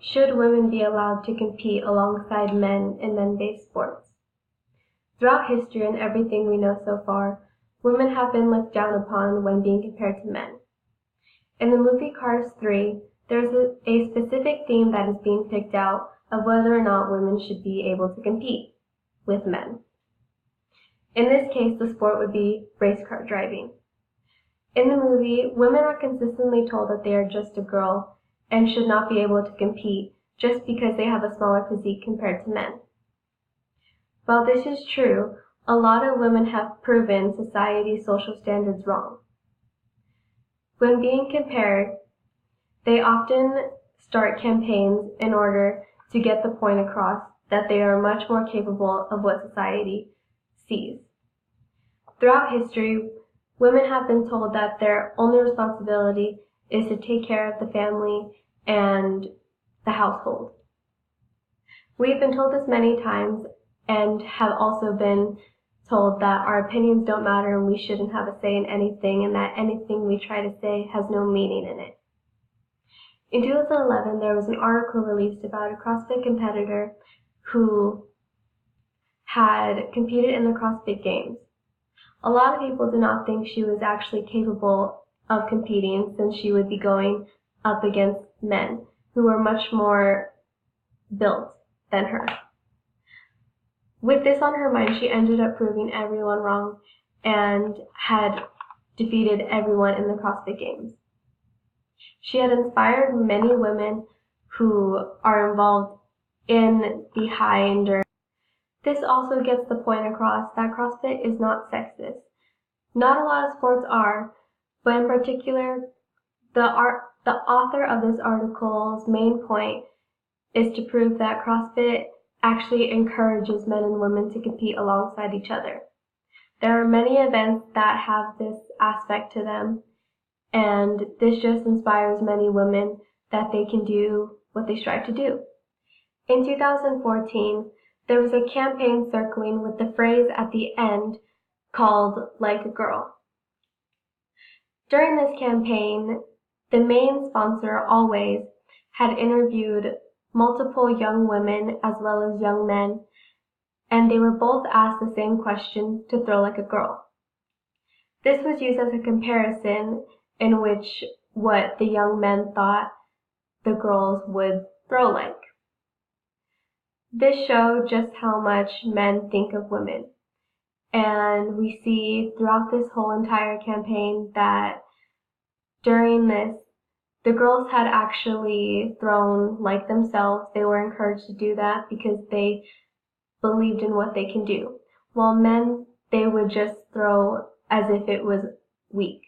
Should women be allowed to compete alongside men in men-based sports? Throughout history and everything we know so far, women have been looked down upon when being compared to men. In the movie Cars 3, there's a specific theme that is being picked out of whether or not women should be able to compete with men. In this case, the sport would be race car driving. In the movie, women are consistently told that they are just a girl and should not be able to compete just because they have a smaller physique compared to men. While this is true, a lot of women have proven society's social standards wrong. When being compared, they often start campaigns in order to get the point across that they are much more capable of what society sees. Throughout history, women have been told that their only responsibility is to take care of the family and the household. We've been told this many times and have also been told that our opinions don't matter and we shouldn't have a say in anything and that anything we try to say has no meaning in it. In 2011, there was an article released about a CrossFit competitor who had competed in the CrossFit Games. A lot of people did not think she was actually capable of competing since she would be going up against men who were much more built than her. With this on her mind, she ended up proving everyone wrong and had defeated everyone in the CrossFit Games. She had inspired many women who are involved in the high endurance. This also gets the point across that CrossFit is not sexist. Not a lot of sports are, but in particular, the author of this article's main point is to prove that CrossFit actually encourages men and women to compete alongside each other. There are many events that have this aspect to them, and this just inspires many women that they can do what they strive to do. In 2014, there was a campaign circling with the phrase at the end called "Like a Girl." During this campaign, the main sponsor, Always, had interviewed multiple young women as well as young men, and they were both asked the same question to throw like a girl. This was used as a comparison in which what the young men thought the girls would throw like. This showed just how much men think of women. And we see throughout this whole entire campaign that during this, the girls had actually thrown like themselves. They were encouraged to do that because they believed in what they can do. While men, they would just throw as if it was weak.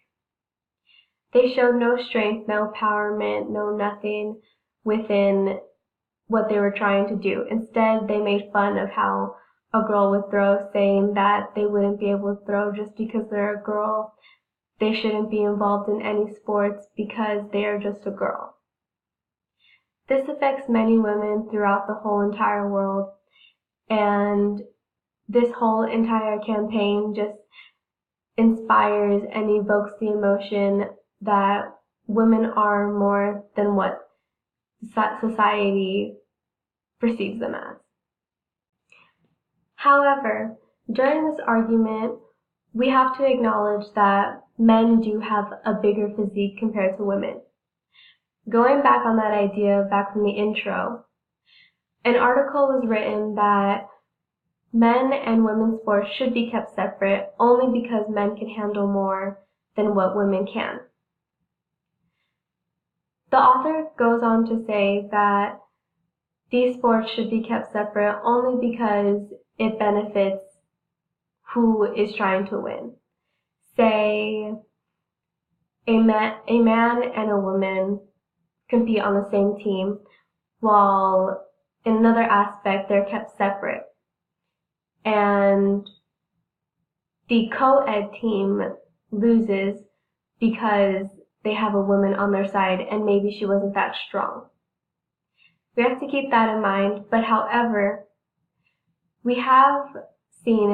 They showed no strength, no empowerment, no nothing within what they were trying to do. Instead, they made fun of how a girl would throw, saying that they wouldn't be able to throw just because they're a girl. They shouldn't be involved in any sports because they are just a girl. This affects many women throughout the whole entire world, and this whole entire campaign just inspires and evokes the emotion that women are more than what society perceives them as. However, during this argument, we have to acknowledge that men do have a bigger physique compared to women. Going back on that idea back from the intro, an article was written that men and women's sports should be kept separate only because men can handle more than what women can. The author goes on to say that these sports should be kept separate only because it benefits who is trying to win. Say a man and a woman compete on the same team, while in another aspect they're kept separate. And the co-ed team loses because they have a woman on their side and maybe she wasn't that strong. We have to keep that in mind, but however, we have seen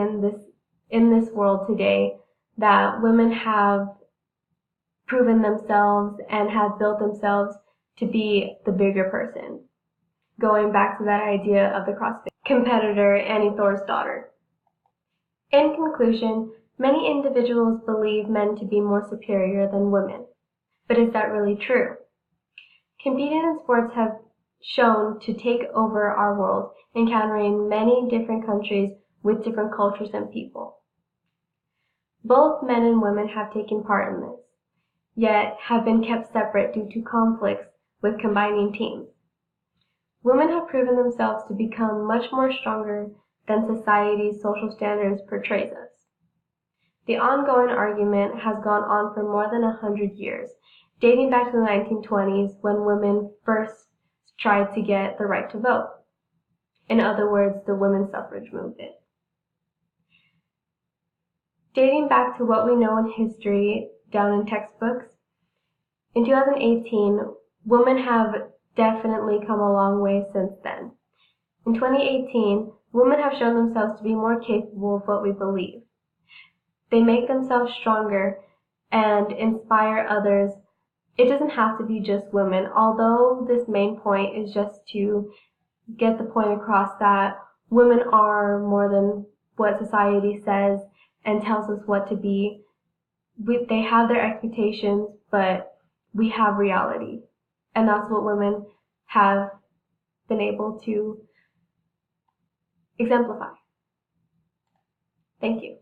in this world today that women have proven themselves and have built themselves to be the bigger person. going back to that idea of the CrossFit competitor Annie Thor's daughter. In conclusion, many individuals believe men to be more superior than women. But is that really true? Competing in sports have shown to take over our world, encountering many different countries with different cultures and people. Both men and women have taken part in this, yet have been kept separate due to conflicts with combining teams. Women have proven themselves to become much more stronger than society's social standards portrays us. The ongoing argument has gone on for more than 100 years, dating back to the 1920s when women first tried to get the right to vote. In other words, the women's suffrage movement. Dating back to what we know in history down in textbooks, in 2018, women have definitely come a long way since then. In 2018, women have shown themselves to be more capable of what we believe. They make themselves stronger and inspire others. It doesn't have to be just women, although this main point is just to get the point across that women are more than what society says and tells us what to be. They have their expectations, but we have reality. And that's what women have been able to exemplify. Thank you.